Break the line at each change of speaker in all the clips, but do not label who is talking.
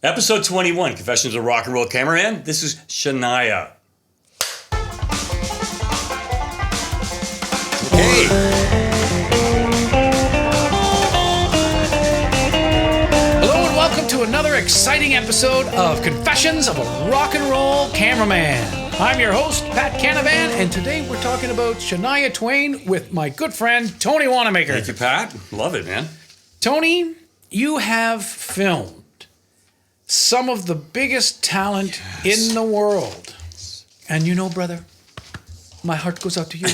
Episode 21, Confessions of Rock and Roll Cameraman. This is Shania. Okay.
Hello and welcome to another exciting episode of Confessions of a Rock and Roll Cameraman. I'm your host, Pat Cameraman, and today we're talking about Shania Twain with my good friend, Tony Wanamaker.
Thank you, Pat. Love it, man.
Tony, you have filmed some of the biggest talent in the world. And you know, brother, my heart goes out to you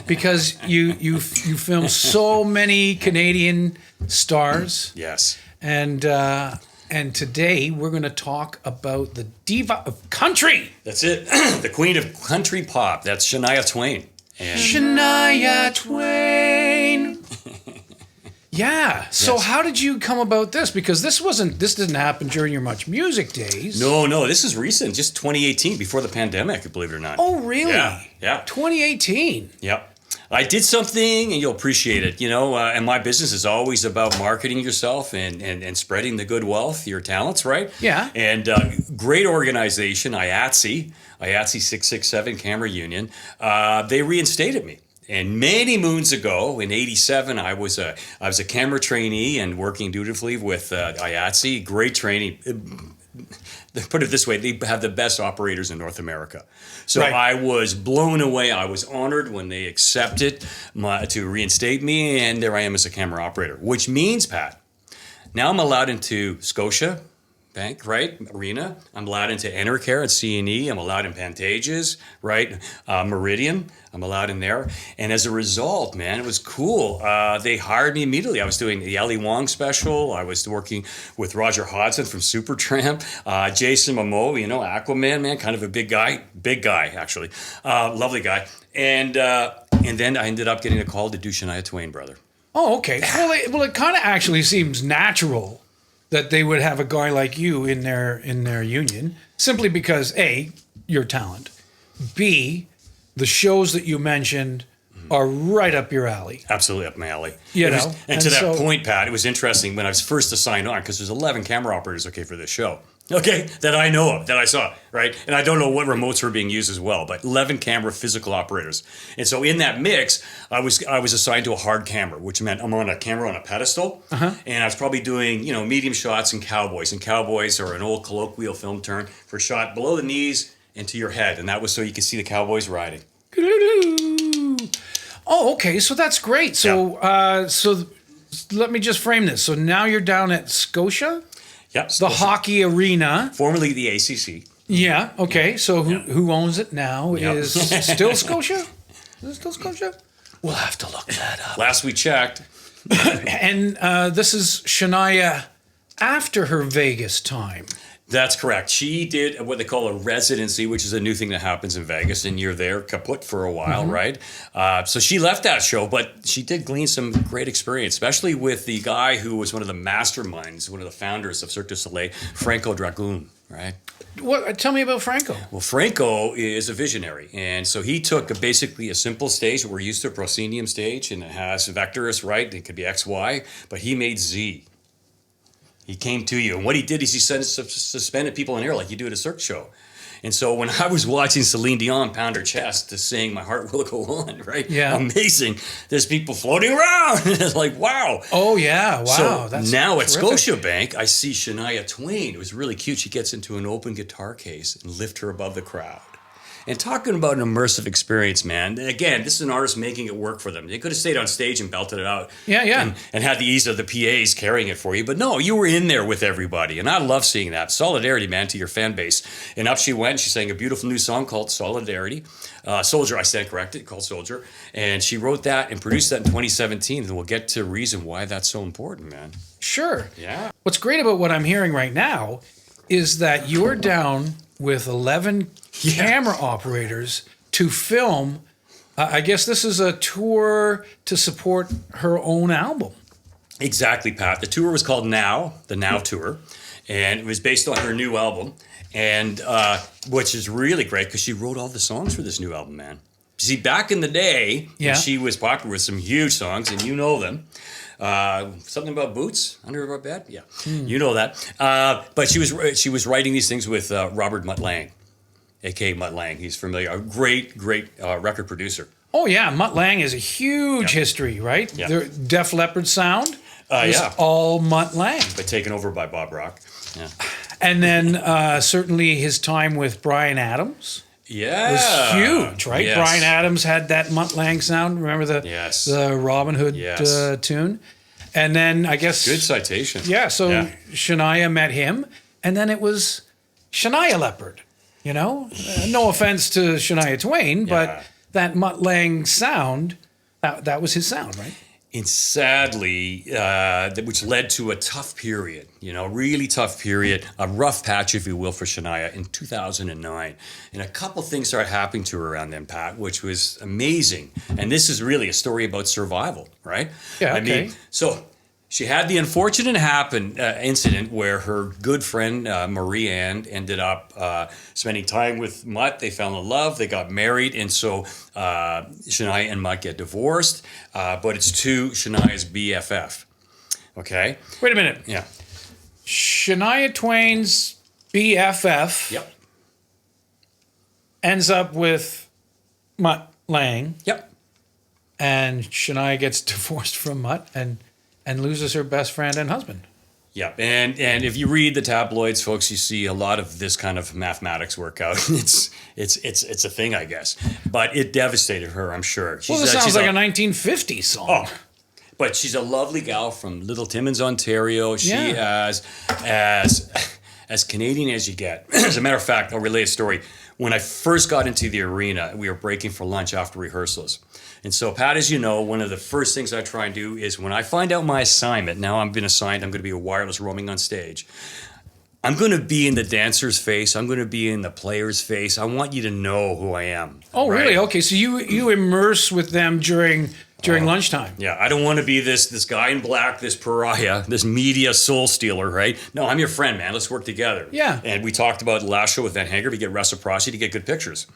because you film so many Canadian stars.
Yes.
And today we're going to talk about the diva of country.
That's it. The queen of country pop. That's Shania Twain. And
Shania Twain. Yeah. So
Yes.
how did you come about this? Because this didn't happen during your Much Music days.
No, this is recent. Just 2018, before the pandemic, believe it or not.
Oh, really?
Yeah.
2018.
Yep. I did something, and you'll appreciate it, and my business is always about marketing yourself and spreading the good wealth, your talents, right?
Yeah.
And great organization, IATSE 667 Camera Union, they reinstated me. And many moons ago, in '87, I was a camera trainee and working dutifully with IATSE. Great training. Put it this way, they have the best operators in North America. So
Right.
I was blown away. I was honored when they accepted to reinstate me, and there I am as a camera operator, which means, Pat, now I'm allowed into Scotia Bank, right? Arena. I'm allowed into Enercare at C&E. I'm allowed in Pantages, right? Meridian. I'm allowed in there. And as a result, man, it was cool. They hired me immediately. I was doing the Ali Wong special. I was working with Roger Hodgson from Supertramp. Jason Momoa, Aquaman, man, kind of a big guy. Big guy, actually. Lovely guy. And then I ended up getting a call to do Shania Twain, brother.
Oh, okay. Well, it kind of actually seems natural that they would have a guy like you in their union, simply because A, your talent, B, the shows that you mentioned are right up your alley.
Absolutely up my alley.
And
to that point, Pat, it was interesting when I was first assigned on, because there's 11 camera operators, for this show. Okay, that I know of, that I saw, right? And I don't know what remotes were being used as well, but 11 camera physical operators. And so in that mix, I was assigned to a hard camera, which meant I'm on a camera on a pedestal, and I was probably doing, medium shots and cowboys. And cowboys are an old colloquial film term for shot below the knees and to your head, and that was so you could see the cowboys riding.
Oh, okay. So that's great. So, so let me just frame this. So now you're down at Scotia,
Yep.
the hockey arena.
Formerly the ACC.
Yeah. Okay. So who owns it now?
Yep.
Is still Scotia? Is it still Scotia? We'll have to look that up.
Last we checked.
And this is Shania after her Vegas time.
That's correct. She did what they call a residency, which is a new thing that happens in Vegas, and you're there kaput for a while, right? So she left that show, but she did glean some great experience, especially with the guy who was one of the masterminds, one of the founders of Cirque du Soleil, Franco Dragoon, right?
What? Tell me about Franco.
Well, Franco is a visionary, and so he took basically a simple stage that we're used to, a proscenium stage, and it has vectors, right? It could be X, Y, but he made Z. He came to you. And what he did is he suspended people in air like you do at a Cirque show. And so when I was watching Celine Dion pound her chest to sing My Heart Will Go On, right?
Yeah.
Amazing. There's people floating around. It's like, wow.
Oh, yeah. Wow.
So
That's
now at
terrific.
Scotiabank, I see Shania Twain. It was really cute. She gets into an open guitar case and lift her above the crowd. And talking about an immersive experience, man. Again, this is an artist making it work for them. They could have stayed on stage and belted it out.
Yeah.
And had the ease of the PAs carrying it for you. But no, you were in there with everybody. And I love seeing that. Solidarity, man, to your fan base. And up she went. She sang a beautiful new song called Solidarity. Soldier, I stand corrected, called Soldier. And she wrote that and produced that in 2017. And we'll get to reason why that's so important, man.
Sure.
Yeah.
What's great about what I'm hearing right now is that you're down with 11 camera operators to film. I guess this is a tour to support her own album.
Exactly, Pat. The tour was called Now, the Now Tour. And it was based on her new album. And which is really great because she wrote all the songs for this new album, man. See, back in the day, when she was popular with some huge songs, and you know them, Something about boots under our bed. Yeah, you know that. But she was writing these things with Robert Mutt Lange, aka Mutt Lange. He's familiar. A great record producer.
Oh yeah, Mutt Lange is a huge history, right?
Yeah.
The Def Leppard sound was all Mutt Lange.
But taken over by Bob Rock. Yeah.
And then certainly his time with Bryan Adams.
Yeah,
was huge, right?
Yes.
Bryan Adams had that Mutt Lange sound. Remember the Robin Hood tune? And then I guess
good citation.
Yeah, so Shania met him, and then it was Shania Leopard. You know, no offense to Shania Twain, but that Mutt Lange sound, that was his sound, right?
And sadly, which led to a tough period, really tough period, a rough patch, if you will, for Shania in 2009. And a couple things started happening to her around then, Pat, which was amazing. And this is really a story about survival, right?
Yeah, okay.
I mean, so she had the unfortunate incident where her good friend, Marie Ann, ended up spending time with Mutt. They fell in love. They got married. And so Shania and Mutt get divorced. But it's to Shania's BFF. Okay?
Wait a minute.
Yeah.
Shania Twain's BFF ends up with Mutt Lange.
Yep.
And Shania gets divorced from Mutt and loses her best friend and husband.
Yeah, and if you read the tabloids, folks, you see a lot of this kind of mathematics work out. It's a thing, I guess. But it devastated her, I'm sure.
Well, this sounds like a 1950s song.
Oh, but she's a lovely gal from Little Timmins, Ontario. She is as Canadian as you get. As a matter of fact, I'll relay a story. When I first got into the arena, we were breaking for lunch after rehearsals. And so, Pat, as you know, one of the first things I try and do is when I find out my assignment, now I'm been assigned, I'm going to be a wireless roaming on stage. I'm going to be in the dancer's face. I'm going to be in the player's face. I want you to know who I am.
Oh, right? Really? Okay, so you immerse with them during lunchtime.
Yeah, I don't want to be this guy in black, this pariah, this media soul stealer, right? No, I'm your friend, man. Let's work together.
Yeah.
And we talked about last show with Van Hager, to get reciprocity, to get good pictures.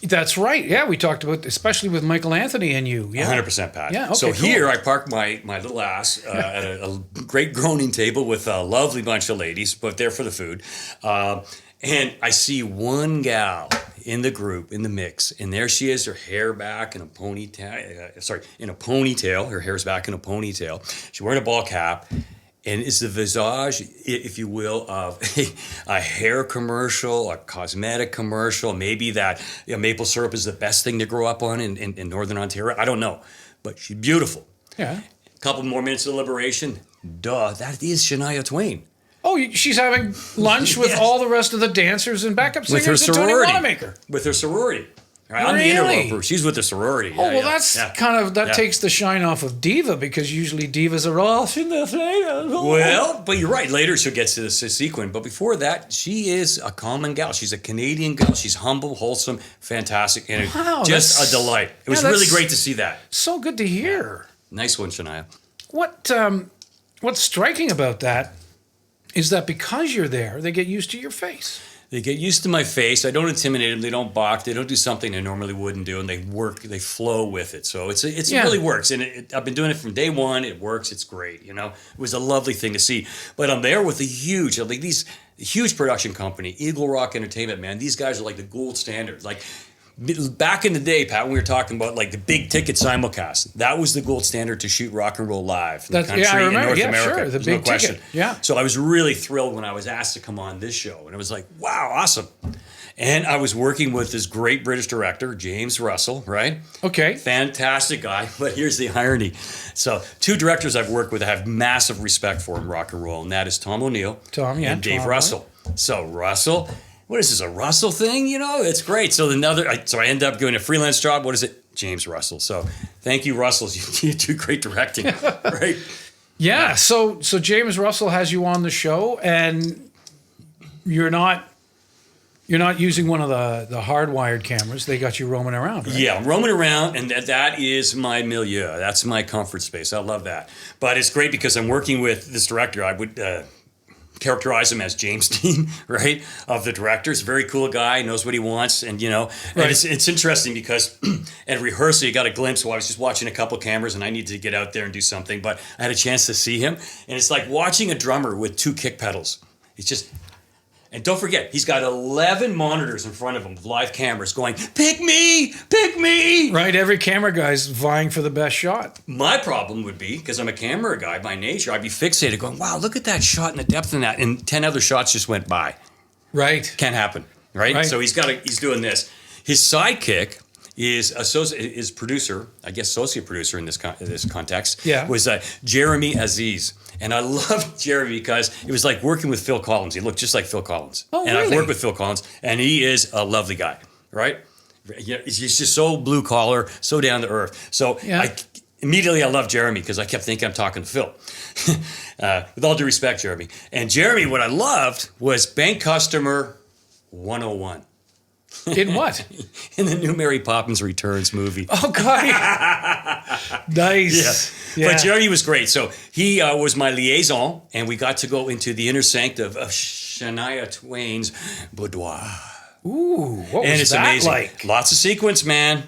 That's right. Yeah, we talked about, especially with Michael Anthony and you. Yeah.
100%, Pat.
Yeah, okay,
so
cool.
Here I park my little ass at a great groaning table with a lovely bunch of ladies, but there for the food. And I see one gal in the group, in the mix, and there she is, her hair back in a ponytail. Her hair's back in a ponytail. She's wearing a ball cap. And it's the visage, if you will, of a hair commercial, a cosmetic commercial. Maybe that maple syrup is the best thing to grow up on in Northern Ontario. I don't know. But she's beautiful.
Yeah.
A couple more minutes of deliberation. Duh, that is Shania Twain.
Oh, she's having lunch with all the rest of the dancers and backup singers
with her
at Tony
sorority.
Wanamaker.
With her sorority. I'm
Really?
the interloper. She's with the sorority.
Oh, that's kind of, takes the shine off of diva, because usually divas are off in the flames.
Well, but you're right. Later she'll get to the sequence. But before that, she is a common gal. She's a Canadian gal. She's humble, wholesome, fantastic, and just a delight. It was really great to see that.
So good to hear.
Nice one, Shania.
What's striking about that is that because you're there, they get used to your face.
They get used to my face. I don't intimidate them. They don't balk. They don't do something they normally wouldn't do, and they work. They flow with it. So it really works. And I've been doing it from day one. It works. It's great. It was a lovely thing to see. But I'm there with these huge production company, Eagle Rock Entertainment. Man, these guys are like the gold standard. Like back in the day, Pat, when we were talking about like the big ticket simulcast, that was the gold standard to shoot rock and roll live in the country
I remember.
in North America.
Sure, the
There's
big
no question.
ticket. Yeah.
So I was really thrilled when I was asked to come on this show, and it was like, wow, awesome. And I was working with this great British director, James Russell, right?
Okay.
Fantastic guy, but here's the irony. So two directors I've worked with I have massive respect for in rock and roll, and that is Tom O'Neill and Dave Russell. So Russell, what is this, a Russell thing? It's great. So I end up doing a freelance job. What is it? James Russell. So thank you, Russell. You do great directing, right?
Yeah. So James Russell has you on the show, and you're not using one of the hardwired cameras. They got you roaming around, right?
Yeah, I'm roaming around, and that is my milieu. That's my comfort space. I love that. But it's great because I'm working with this director. I would characterize him as James Dean, right, of the directors. Very cool guy, knows what he wants, and and it's interesting because at rehearsal you got a glimpse. While I was just watching a couple cameras, and I needed to get out there and do something, but I had a chance to see him, and it's like watching a drummer with 2 kick pedals. It's just. And don't forget, he's got 11 monitors in front of him, live cameras going, pick me, pick me.
Right, every camera guy's vying for the best shot.
My problem would be, because I'm a camera guy by nature, I'd be fixated going, wow, look at that shot and the depth in that. And 10 other shots just went by.
Right.
Can't happen, right? So he's doing this. His sidekick is producer, I guess associate producer in this context, was Jeremy Aziz. And I loved Jeremy because it was like working with Phil Collins. He looked just like Phil Collins.
Oh,
and
really?
I've worked with Phil Collins, and he is a lovely guy, right? He's just so blue collar, so down to earth. So immediately I loved Jeremy because I kept thinking I'm talking to Phil. With all due respect, Jeremy. And Jeremy, what I loved was Bank Customer 101.
In what?
In the new Mary Poppins Returns movie.
Oh, God. Nice.
Yeah. But Jeremy was great. So he was my liaison, and we got to go into the inner sanctum of Shania Twain's boudoir.
Ooh, what
and
was
it's
that
amazing.
like?
Lots of sequence, man.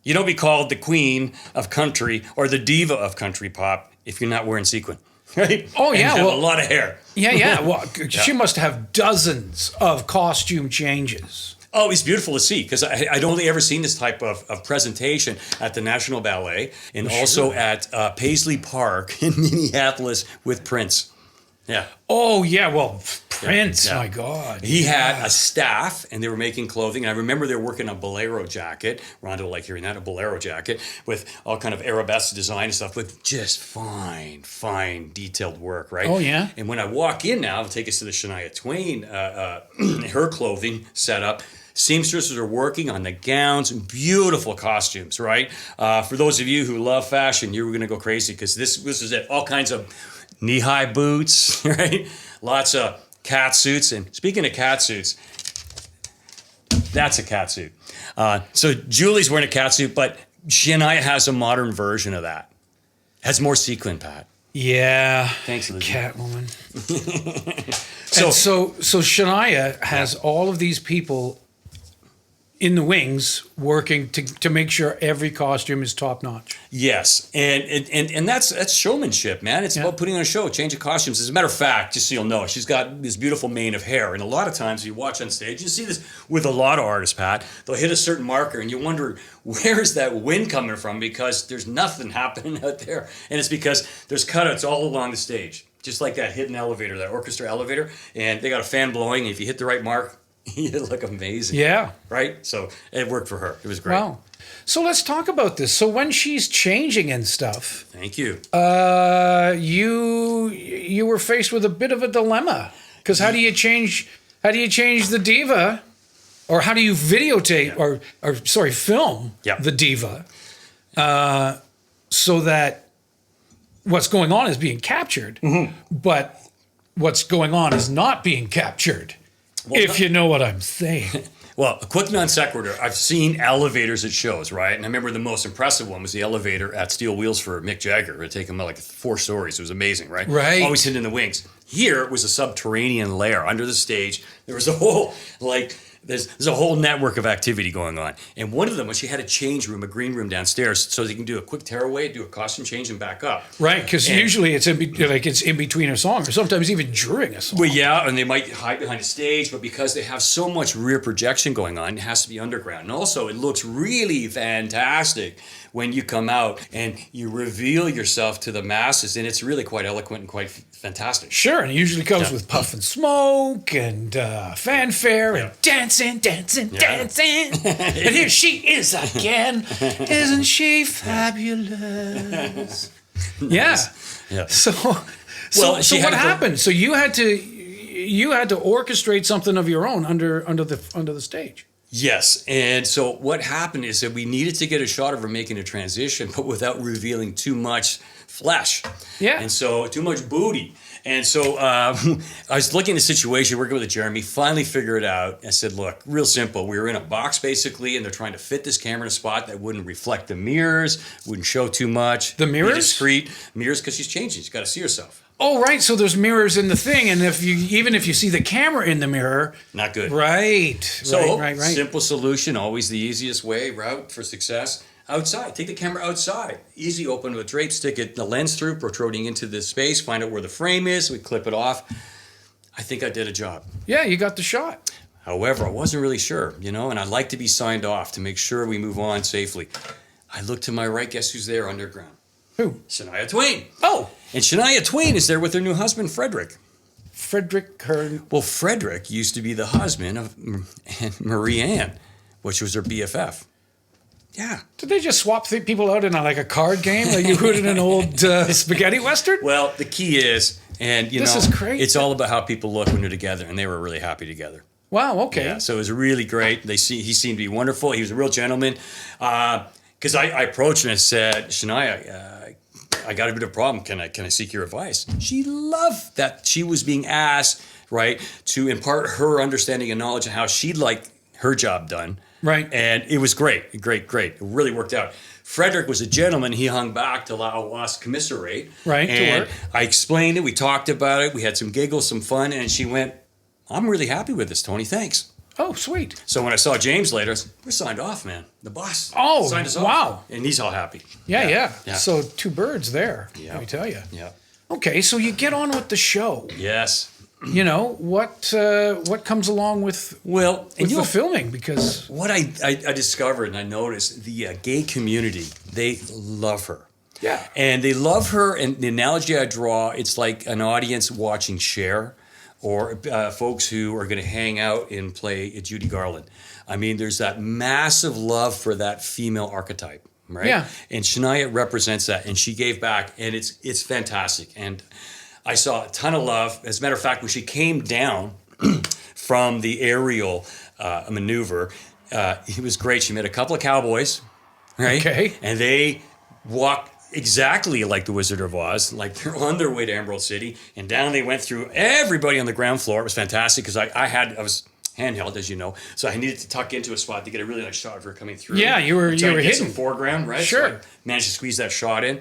You don't be called the queen of country or the diva of country pop if you're not wearing sequin. Right?
Oh, yeah.
And have a lot of hair.
Yeah. Well, she must have dozens of costume changes.
Oh, it's beautiful to see because I'd only ever seen this type of presentation at the National Ballet and also at Paisley Park in Minneapolis with Prince. Yeah.
Oh, yeah. Well, Prince, my God.
He had a staff and they were making clothing. And I remember they were working a bolero jacket. Rondo like hearing that, a bolero jacket with all kind of arabesque design and stuff, with just fine, detailed work, right?
Oh, yeah.
And when I walk in now, take us to the Shania Twain, her clothing setup. Seamstresses are working on the gowns, beautiful costumes, right? For those of you who love fashion, you're going to go crazy because this is it. All kinds of knee-high boots, right? Lots of cat suits. And speaking of cat suits, that's a cat suit. So Julie's wearing a cat suit, but Shania has a modern version of that. Has more sequin, Pat.
Yeah.
Thanks, Lizzie.
Catwoman. So Shania has all of these people in the wings working to make sure every costume is top notch.
Yes, and that's showmanship, man. It's about putting on a show, change of costumes. As a matter of fact, just so you'll know, she's got this beautiful mane of hair, and a lot of times you watch on stage, you see this with a lot of artists, Pat. They'll hit a certain marker, and you wonder where is that wind coming from because there's nothing happening out there, and it's because there's cutouts all along the stage, just like that hidden elevator, that orchestra elevator, and they got a fan blowing. And if you hit the right mark, you look amazing.
Yeah.
Right? So it worked for her. It was great.
Wow. So let's talk about this. So when she's changing and stuff,
thank you.
You were faced with a bit of a dilemma because how do you change the diva, or how do you videotape or film the diva, so that what's going on is being captured, but what's going on is not being captured. Well, if you know what I'm saying.
Well, a quick non sequitur. I've seen elevators at shows, right? And I remember the most impressive one was the elevator at Steel Wheels for Mick Jagger. It would take him like 4 stories. It was amazing, right?
Right.
Always hidden in the wings. Here it was a subterranean layer under the stage. There was a whole there's a whole network of activity going on. And one of them was she had a change room, a green room downstairs, so they can do a quick tearaway, do a costume change, and back up.
Right, because usually it's in between a song, or sometimes even during a song.
Well, yeah, and they might hide behind a stage, but because they have so much rear projection going on, it has to be underground. And also, it looks really fantastic when you come out and you reveal yourself to the masses, and it's really quite eloquent and quite fantastic.
Sure, and it usually comes with puff and smoke and fanfare and dancing. And here she is again. Isn't she fabulous? Yeah. So what happened? So you had to orchestrate something of your own under the stage.
Yes, and so what happened is that we needed to get a shot of her making a transition, but without revealing too much flesh.
Yeah.
And so too much booty. And so I was looking at the situation, working with Jeremy, finally figured it out. I said, look, real simple. We were in a box, basically, and they're trying to fit this camera in a spot that wouldn't reflect the mirrors, wouldn't show too much.
The mirrors?
Be discreet. Mirrors, because she's changing. She's got to see herself.
Oh, right. So there's mirrors in the thing, and even if you see the camera in the mirror,
Not good.
right?
So,
right.
simple solution, always the easiest route for success. Outside, take the camera outside. Easy, open with a drape, stick the lens through, protruding into the space, find out where the frame is, we clip it off. I think I did a job.
Yeah, you got the shot.
However, I wasn't really sure, and I'd like to be signed off to make sure we move on safely. I look to my right, guess who's there underground?
Who?
Shania Twain.
Oh,
And Shania Twain is there with her new husband, Frederick.
Frederick Hearn.
Well, Frederick used to be the husband of Marie Ann, which was her BFF. Yeah.
Did they just swap people out in like a card game like you would in an old spaghetti western?
Well, the key is,
This is great.
it's all about how people look when they're together, and they were really happy together.
Wow, okay.
Yeah, so it was really great. He seemed to be wonderful. He was a real gentleman. Because I approached him and said, Shania, I got a bit of a problem. Can I seek your advice? She loved that she was being asked, right, to impart her understanding and knowledge of how she'd like her job done.
Right.
And it was great. It really worked out. Frederick was a gentleman. He hung back to allow us to commiserate.
Right, to
and
work.
I explained it. We talked about it. We had some giggles, some fun. And she went, I'm really happy with this, Tony. Thanks.
Oh, sweet.
So when I saw James later, I said, we're signed off, man. The boss signed us off.
Wow.
And he's all happy.
Yeah. So 2 birds there, let me tell you.
Yeah.
Okay, so you get on with the show.
Yes.
What comes along with the filming? Because
what I discovered and I noticed, the gay community, they love her.
Yeah.
And they love her. And the analogy I draw, it's like an audience watching Cher, or folks who are going to hang out and play Judy Garland. I mean, there's that massive love for that female archetype, right?
Yeah.
And Shania represents that, and she gave back, and it's fantastic. And I saw a ton of love. As a matter of fact, when she came down from the aerial maneuver, it was great. She met a couple of cowboys, right?
Okay.
And they walked exactly like the Wizard of Oz, like they're on their way to Emerald City, and down they went through everybody on the ground floor. It was fantastic because I was handheld, as you know, so I needed to tuck into a spot to get a really nice shot of her coming through.
Yeah, you were
hidden
hidden.
some foreground, right?
Sure.
So I managed to squeeze that shot in.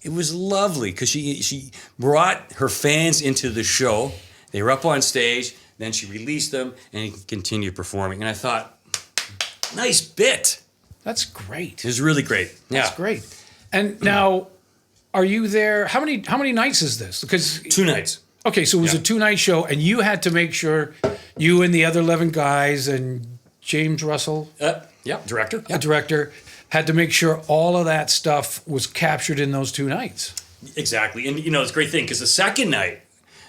It was lovely because she brought her fans into the show. They were up on stage, then she released them and continued performing. And I thought, nice bit.
That's great.
It was really great.
That's great. And now, are you there? How many nights is this? Because
2 nights.
Okay, so it was a 2-night show, and you had to make sure you and the other 11 guys and James Russell,
Director.
the director, had to make sure all of that stuff was captured in those 2 nights.
Exactly. And, it's a great thing because the second night,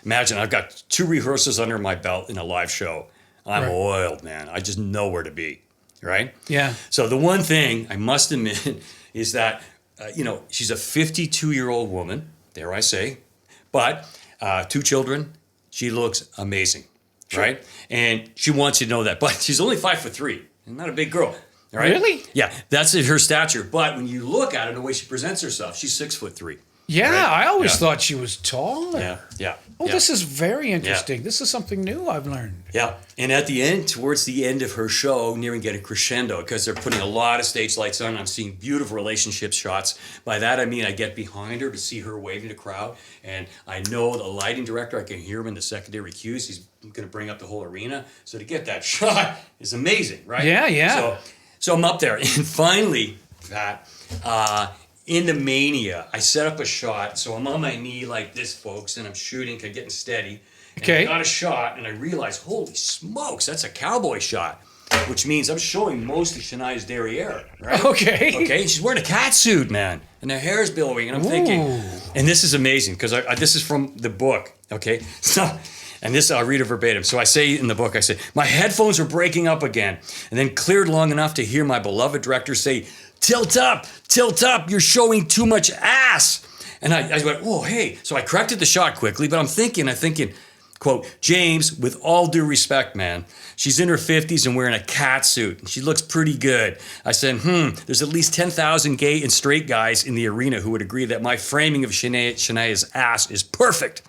imagine I've got 2 rehearsals under my belt in a live show. I'm oiled, man. I just know where to be, right?
Yeah.
So the one thing I must admit is that, she's a 52-year-old woman, dare I say, but 2 children, she looks amazing, right? And she wants you to know that. But she's only 5'3", and not a big girl. Right?
Really?
Yeah, that's her stature. But when you look at her, the way she presents herself, she's 6'3".
Yeah,
right?
I always thought she was taller.
Yeah.
Oh, this is very interesting. This is something new I've learned.
Yeah, and at the end, towards the end of her show, nearing getting crescendo, because they're putting a lot of stage lights on, I'm seeing beautiful relationship shots. By that, I mean I get behind her to see her waving the crowd, and I know the lighting director, I can hear him in the secondary cues. He's going to bring up the whole arena. So to get that shot is amazing, right?
Yeah.
So I'm up there, and finally, Pat, in the mania, I set up a shot. So I'm on my knee like this, folks, and I'm shooting, getting steady. And I got a shot, and I realized, holy smokes, that's a cowboy shot, which means I'm showing most of Shania's derriere, right?
Okay.
And she's wearing a cat suit, man, and her hair's billowing, and I'm thinking, and this is amazing, because this is from the book, okay? So, and this, I'll read it verbatim. So I say in the book, I say, my headphones were breaking up again, and then cleared long enough to hear my beloved director say, tilt up, you're showing too much ass. And I went, oh, hey. So I corrected the shot quickly, but I'm thinking, quote, James, with all due respect, man, she's in her 50s and wearing a cat suit, and she looks pretty good. I said, there's at least 10,000 gay and straight guys in the arena who would agree that my framing of Shania's ass is perfect.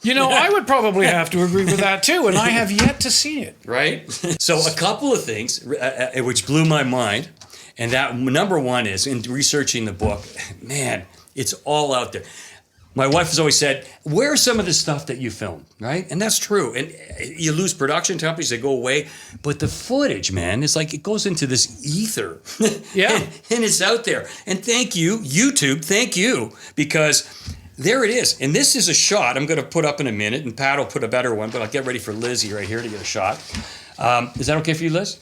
I would probably have to agree with that too, and I have yet to see it.
Right? So a couple of things which blew my mind, and that number one is, in researching the book, man, it's all out there. My wife has always said, where's some of the stuff that you filmed, right? And that's true. And you lose production companies, they go away. But the footage, man, is like it goes into this ether.
Yeah.
and it's out there. And thank you, YouTube, thank you. Because there it is. And this is a shot I'm going to put up in a minute. And Pat will put a better one. But I'll get ready for Lizzie right here to get a shot. Is that okay for you, Liz?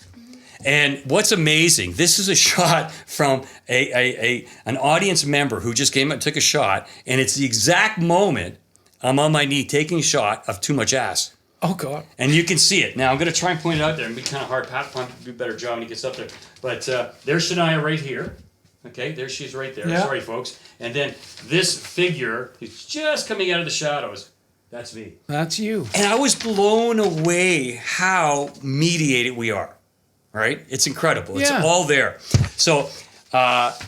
And what's amazing, this is a shot from an audience member who just came up and took a shot, and it's the exact moment I'm on my knee taking a shot of too much ass.
Oh, God.
And you can see it. Now, I'm going to try and point it out there. It'll be kind of hard. Pat will do a better job when he gets up there. But there's Shania right here. Okay, there she's right there.
Yeah.
Sorry, folks. And then this figure is just coming out of the shadows. That's me.
That's you.
And I was blown away how mediated we are. Right? It's incredible. It's all there. So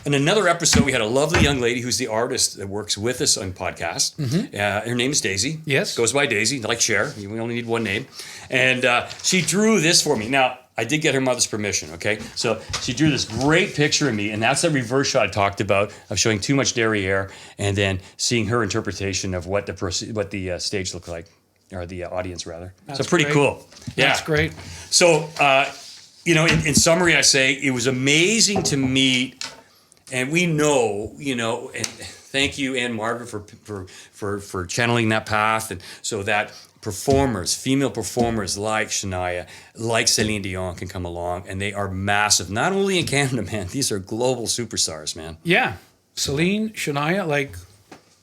in another episode, we had a lovely young lady who's the artist that works with us on podcast. Her name is Daisy.
Yes.
Goes by Daisy, like Cher. We only need one name. And she drew this for me. Now, I did get her mother's permission, okay? So she drew this great picture of me, and that's that reverse shot I talked about of showing too much derriere and then seeing her interpretation of what the stage looked like, or the audience, rather.
That's
so pretty
great.
cool. Yeah.
That's great.
So, in summary, I say it was amazing to meet, and we know, and thank you, Ann Margaret, for channeling that path, and so that female performers like Shania, like Celine Dion can come along, and they are massive, not only in Canada, man, these are global superstars, man.
Yeah. Celine, Shania,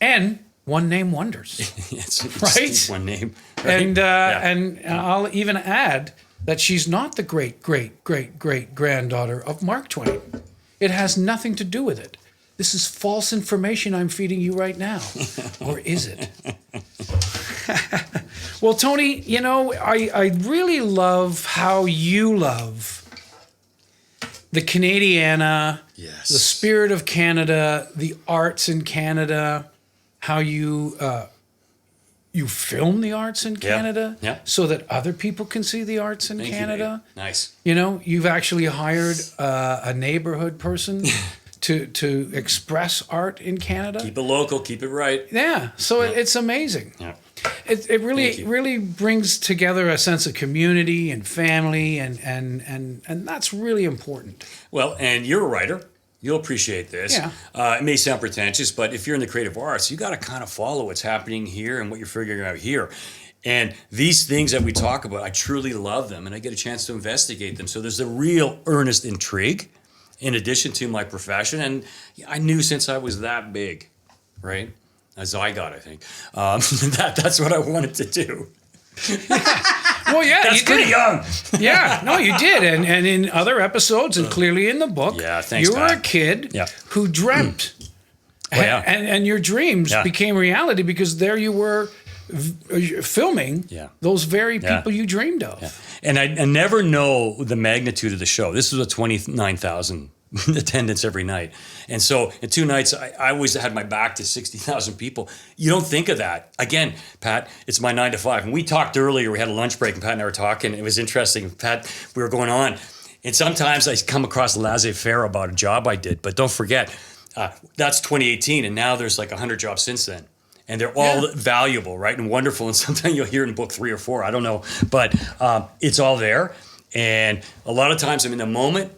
and one-name wonders.
it's
right?
One name. Right?
And I'll even add that she's not the great-great-great-great-granddaughter of Mark Twain. It has nothing to do with it. This is false information I'm feeding you right now. Or is it? Well, Tony, I really love how you love the Canadiana,
yes,
the spirit of Canada, the arts in Canada, how you film the arts in Canada so that other people can see the arts in Canada.
You, nice.
You've actually hired a neighborhood person to express art in Canada.
Keep it local, keep it right.
Yeah, so it's amazing.
Yeah.
It really brings together a sense of community and family, and that's really important.
Well, and you're a writer. You'll appreciate this.
Yeah.
It may sound pretentious, but if you're in the creative arts, you got to kind of follow what's happening here and what you're figuring out here. And these things that we talk about, I truly love them, and I get a chance to investigate them. So there's a real earnest intrigue in addition to my profession. And I knew since I was that big, right? A zygote, I think. That's what I wanted to do.
Well, yeah,
that's
you
pretty
did.
young.
Yeah, no, you did, and in other episodes, and clearly in the book,
thanks,
you were
Pat.
a kid who dreamt, and your dreams became reality because there you were filming those very people you dreamed of.
Yeah. And I never know the magnitude of the show. This was a 29,000 attendance every night. And so in 2 nights, I always had my back to 60,000 people. You don't think of that. Again, Pat, it's my 9 to 5. And we talked earlier, we had a lunch break and Pat and I were talking. It was interesting. Pat, we were going on. And sometimes I come across laissez-faire about a job I did. But don't forget, that's 2018. And now there's like 100 jobs since then. And they're all valuable, right? And wonderful. And sometimes you'll hear in book 3 or 4. I don't know. But it's all there. And a lot of times I'm in the moment.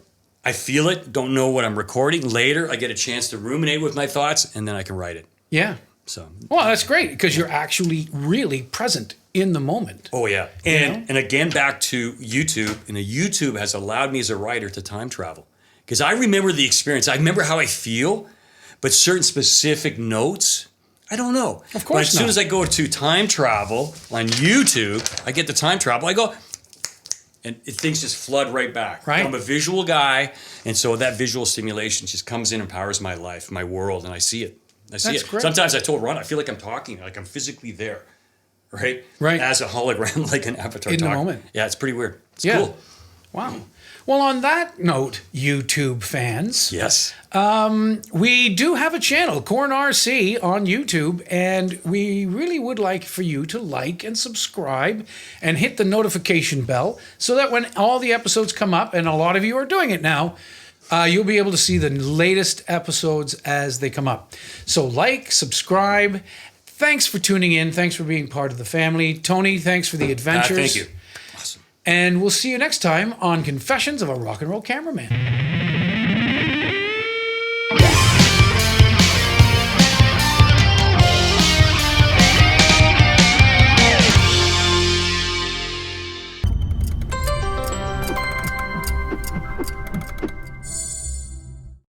I feel it, don't know what I'm recording. Later, I get a chance to ruminate with my thoughts, and then I can write it.
Yeah.
So.
Well, that's great, because you're actually really present in the moment.
Oh, yeah. And again, back to YouTube. And YouTube has allowed me as a writer to time travel. Because I remember the experience. I remember how I feel, but certain specific notes, I don't know.
Of course
But as soon as I go to time travel on YouTube, I get the time travel, I go... And things just flood right back.
Right.
I'm a visual guy, and so that visual stimulation just comes in and powers my life, my world, and I see it.
That's great.
Sometimes I told Ron, I feel like I'm talking, like I'm physically there, right?
Right.
As a hologram, like an avatar.
In the moment.
Yeah, it's pretty weird. It's cool.
Wow. Well, on that note, YouTube fans.
Yes.
We do have a channel, Corn RC, on YouTube, and we really would like for you to like and subscribe and hit the notification bell so that when all the episodes come up, and a lot of you are doing it now, you'll be able to see the latest episodes as they come up. So like, subscribe, thanks for tuning in. Thanks for being part of the family. Tony, thanks for the adventures.
Thank you. Awesome.
And we'll see you next time on Confessions of a Rock and Roll Cameraman.